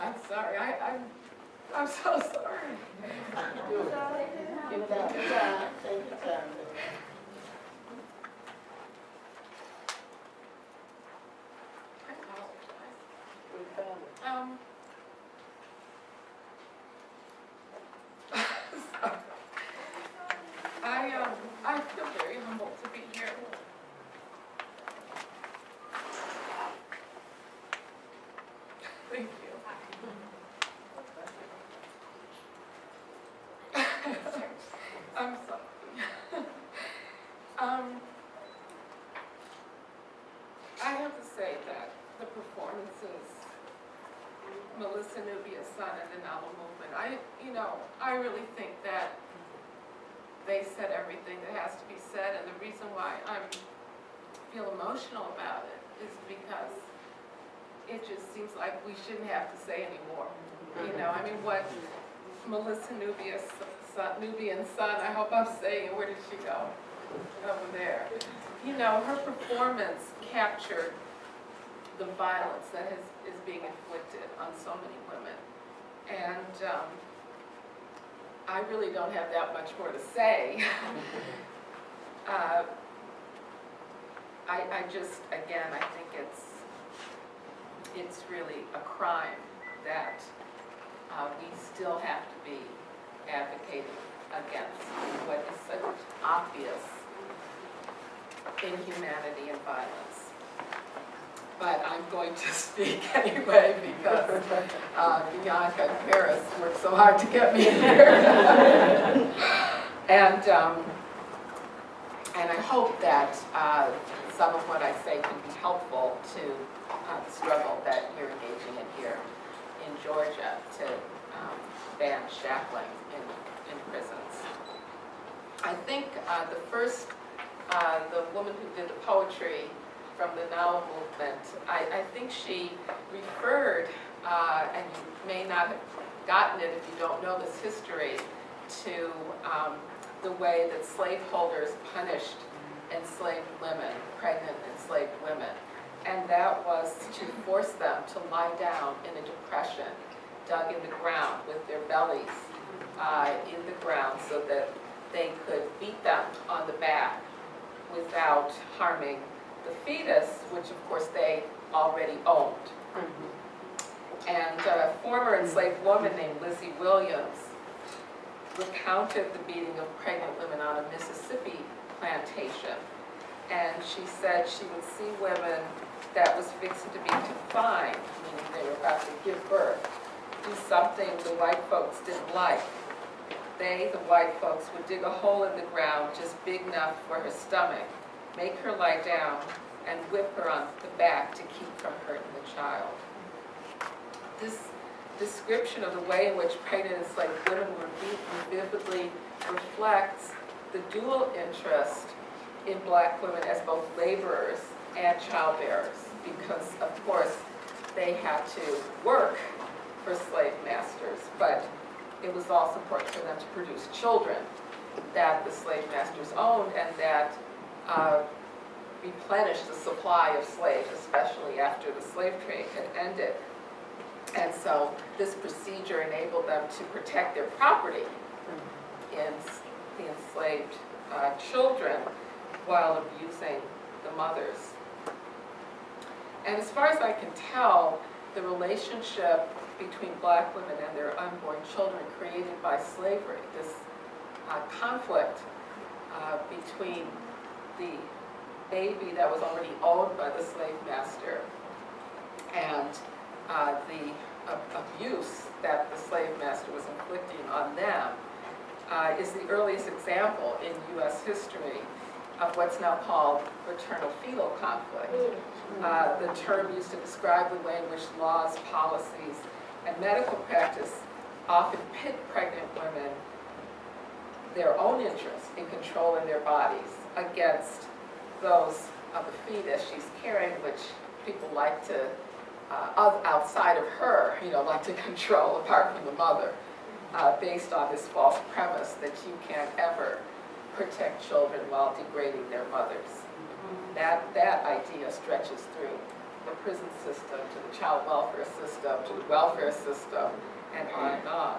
I'm sorry. I'm so sorry. Do it. Give it up. Take your time. Take your time. I apologize. We found it. I feel very humbled to be here. Thank you. I'm sorry. I have to say that the performances, Melissa Nubia's son and the novel movement, I really think that they said everything that has to be said, and the reason why I feel emotional about it is because it just seems like we shouldn't have to say anymore. What Melissa Nubian's son, I hope I'm saying it, where did she go? Over there. Her performance captured the violence that is being inflicted on so many women. And I really don't have that much more to say. I just, again, I think it's really a crime that we still have to be advocating against what is such obvious inhumanity and violence. But I'm going to speak anyway because Bianca and Paris worked so hard to get me here. And I hope that some of what I say can be helpful to the struggle that you're engaging in here in Georgia to ban shackling in prisons. I think the woman who did the poetry from the Now movement, I think she referred, and you may not have gotten it if you don't know this history, to the way that slaveholders punished enslaved women, pregnant enslaved women. And that was to force them to lie down in a depression, dug in the ground with their bellies in the ground so that they could beat them on the back without harming the fetus, which of course they already owned. And a former enslaved woman named Lizzie Williams recounted the beating of pregnant women on a Mississippi plantation. And she said she would see women that was fixing to be confined, meaning they were about to give birth, do something the white folks didn't like. They, the white folks, would dig a hole in the ground just big enough for her stomach, make her lie down, and whip her on the back to keep from hurting the child. This description of the way in which pregnant enslaved women were beaten vividly reflects the dual interest in black women as both laborers and childbearers, because of course they had to work for slave masters, but it was also important for them to produce children that the slave masters owned and that replenished the supply of slaves, especially after the slave trade had ended. And so this procedure enabled them to protect their property in the enslaved children while abusing the mothers. And as far as I can tell, the relationship between black women and their unborn children created by slavery, this conflict between the baby that was already owned by the slave master and the abuse that the slave master was inflicting on them is the earliest example in U.S. history of what's now called maternal-fetal conflict. The term used to describe the way in which laws, policies, and medical practice often pit pregnant women, their own interests in controlling their bodies, against those of the fetus she's carrying, which people like to, outside of her, like to control apart from the mother, based on this false premise that you can't ever protect children while degrading their mothers. That idea stretches through the prison system, to the child welfare system, to the welfare system, and on and on.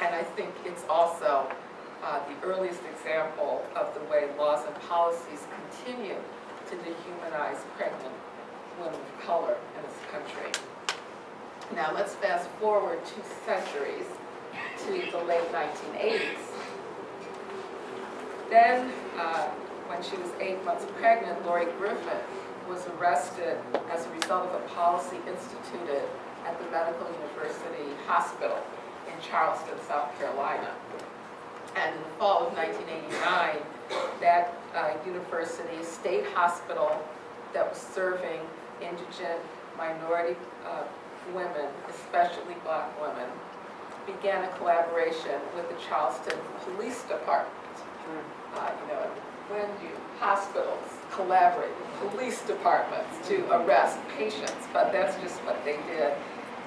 And I think it's also the earliest example of the way laws and policies continue to dehumanize pregnant women of color in this country. Now let's fast forward 2 centuries to the late 1980s. Then, when she was 8 months pregnant, Lori Griffin was arrested as a result of a policy instituted at the Medical University Hospital in Charleston, South Carolina. And in the fall of 1989, that university state hospital that was serving indigent minority women, especially black women, began a collaboration with the Charleston Police Department. When do hospitals collaborate with police departments to arrest patients? But that's just what they did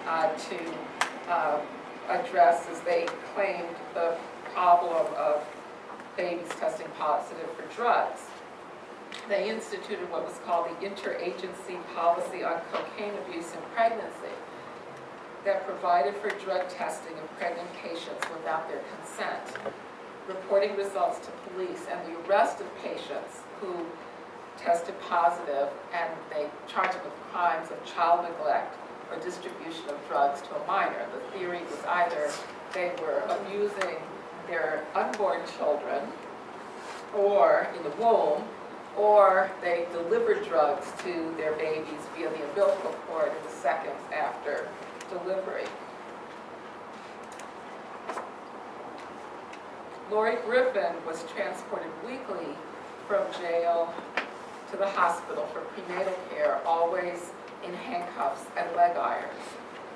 to address, as they claimed, the problem of babies testing positive for drugs. They instituted what was called the Interagency Policy on Cocaine Abuse in Pregnancy that provided for drug testing of pregnant patients without their consent, reporting results to police, and the arrest of patients who tested positive, and they charged them with crimes of child neglect or distribution of drugs to a minor. The theory was either they were abusing their unborn children or in the womb, or they delivered drugs to their babies via the umbilical cord in the seconds after delivery. Lori Griffin was transported weekly from jail to the hospital for prenatal care, always in handcuffs and leg irons.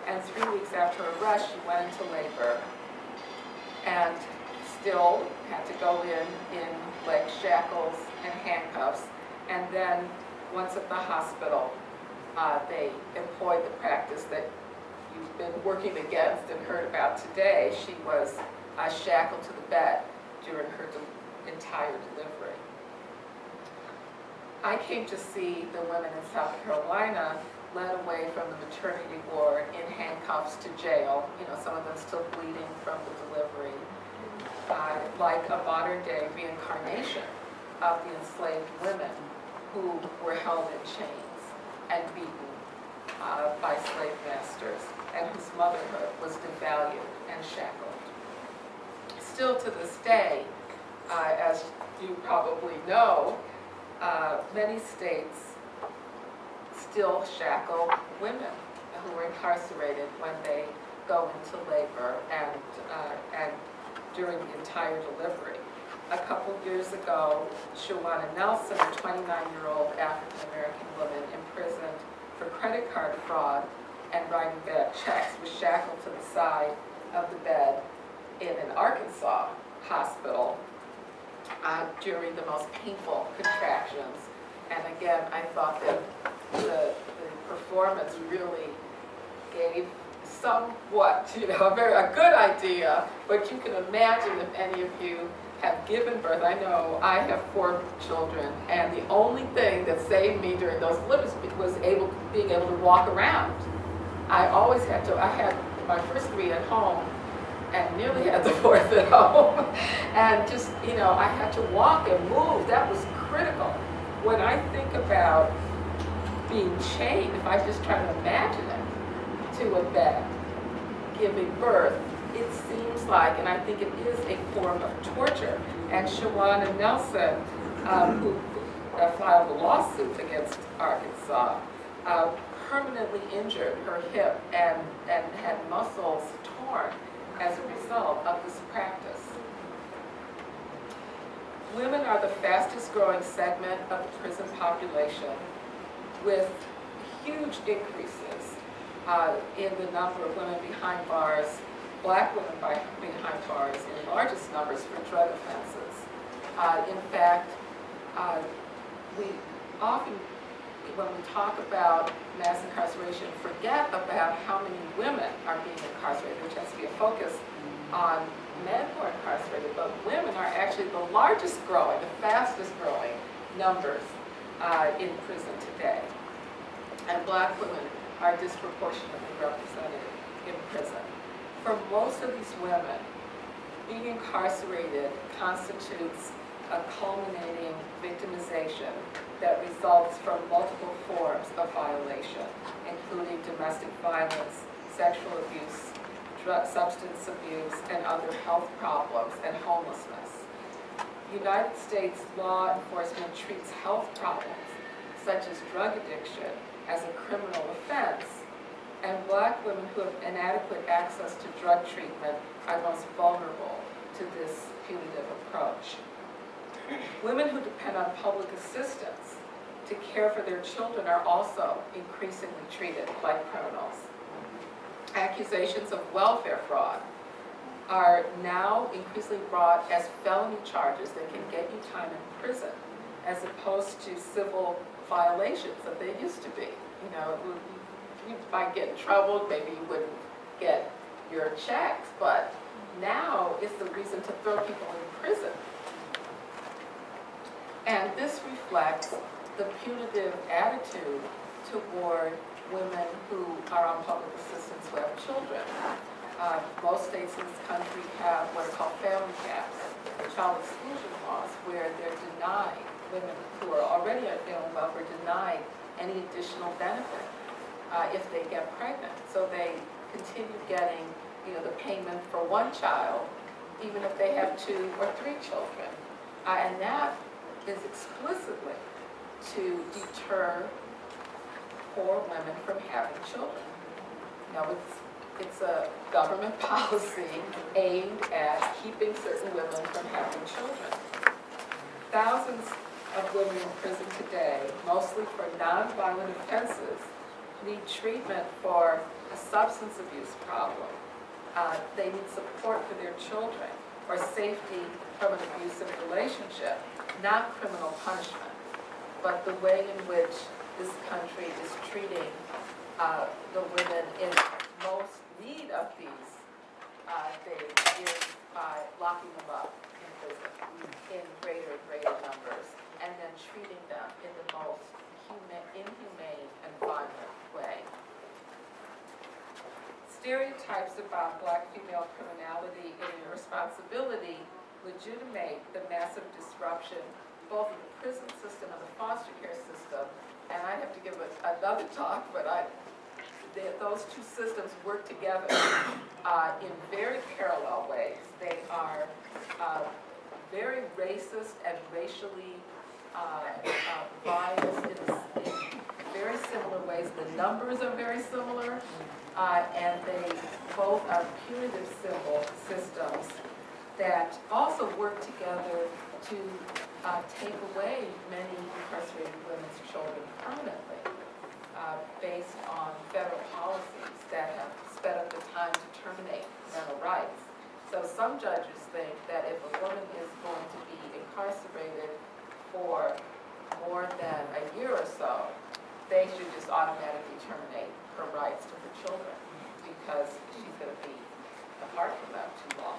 And 3 weeks after her arrest, she went into labor and still had to go in leg shackles and handcuffs. And then once at the hospital, they employed the practice that you've been working against and heard about today. She was shackled to the bed during her entire delivery. I came to see the women in South Carolina led away from the maternity ward in handcuffs to jail, some of them still bleeding from the delivery, like a modern-day reincarnation of the enslaved women who were held in chains and beaten by slave masters, and whose motherhood was devalued and shackled. Still to this day, as you probably know, many states still shackle women who are incarcerated when they go into labor and during the entire delivery. A couple years ago, Shawana Nelson, a 29-year-old African-American woman imprisoned for credit card fraud and writing bad checks, was shackled to the side of the bed in an Arkansas hospital during the most painful contractions. And again, I thought that the performance really gave somewhat, a good idea, but you can imagine if any of you have given birth. I know I have 4 children, and the only thing that saved me during those deliveries was being able to walk around. I had my first 3 at home, and nearly had the 4th at home. And just, I had to walk and move. That was critical. When I think about being chained, if I just try to imagine it, to a bed, giving birth, it seems like, and I think it is a form of torture. And Shawana Nelson, who filed a lawsuit against Arkansas, permanently injured her hip and had muscles torn as a result of this practice. Women are the fastest growing segment of the prison population, with huge increases in the number of women behind bars, black women behind bars in largest numbers for drug offenses. In fact, we often, when we talk about mass incarceration, forget about how many women are being incarcerated, which has to be a focus on men who are incarcerated, but women are actually the largest growing, the fastest growing numbers in prison today. and Black women are disproportionately represented in prison. For most of these women, being incarcerated constitutes a culminating victimization that results from multiple forms of violation, including domestic violence, sexual abuse, substance abuse, and other health problems, and homelessness. United States law enforcement treats health problems, such as drug addiction, as a criminal offense, and Black women who have inadequate access to drug treatment are most vulnerable to this punitive approach. Women who depend on public assistance to care for their children are also increasingly treated like criminals. Accusations of welfare fraud are now increasingly brought as felony charges that can get you time in prison, as opposed to civil violations that they used to be. You know, you might get in trouble, maybe you wouldn't get your checks, but now is the reason to throw people in prison. And this reflects the punitive attitude toward women who are on public assistance who have children. Most states in this country have what are called family caps, child exclusion laws, where they're denied, women who are already on welfare, denied any additional benefit if they get pregnant. So they continue getting, the payment for one child, even if they have 2 or 3 children. And that is explicitly to deter poor women from having children. Now, it's a government policy aimed at keeping certain women from having children. Thousands of women in prison today, mostly for nonviolent offenses, need treatment for a substance abuse problem. They need support for their children or safety from an abusive relationship, not criminal punishment, but the way in which this country is treating the women in most need of these things is by locking them up in prison in greater and greater numbers, and then treating them in the most inhumane and violent way. Stereotypes about Black female criminality and irresponsibility legitimate the massive disruption both of the prison system and the foster care system. And I have to give another talk, but those two systems work together in very parallel ways. They are very racist and racially biased in very similar ways. The numbers are very similar, and they both are punitive civil systems that also work together to take away many incarcerated women's children permanently, based on federal policies that have sped up the time to terminate parental rights. So some judges think that if a woman is going to be incarcerated for more than a year or so, they should just automatically terminate her rights to her children because she's going to be apart from them too long.